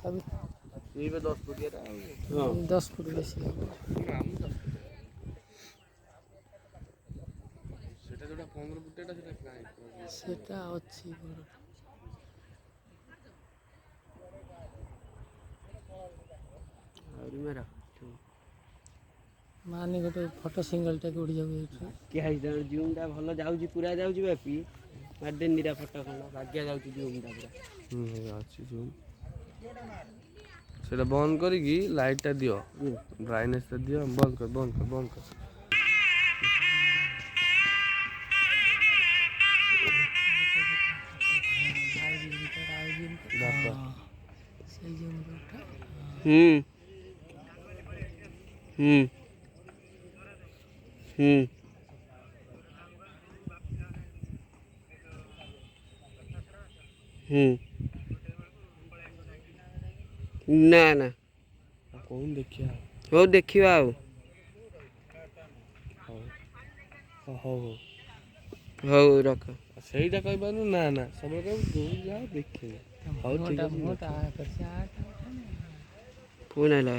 अभी ये भी 10 फुट ये हां 10 फुट बेसी हम 10 फुट सेटा जोटा 15 फुट एटा सेटा काई सेटा अच्छी बड़ और मेरा माने गोटे फोटो सिंगल टा उड़ी जाऊ क्या है जूम टा भलो जाउची पूरा जाउची बापी मारदे निरा फोटो खंड भाग्य जाउची जूम टा पूरा अच्छी जूम सेटा बंद करी लाइट टा दियो ब्राइटनेस टा दियो बंद कर हम्म हम्म हम्म ना ना कौन देखिया हो देखिवा हो हो हो रख ସେଇଟା କହିବାନୁ ନା ନା ସବୁବେଳେ କହିବୁ ଯୋଉ ଯାଅ ଦେଖେ ହଉ ଠିକ ଅଛି ପୁଣି ହେଲା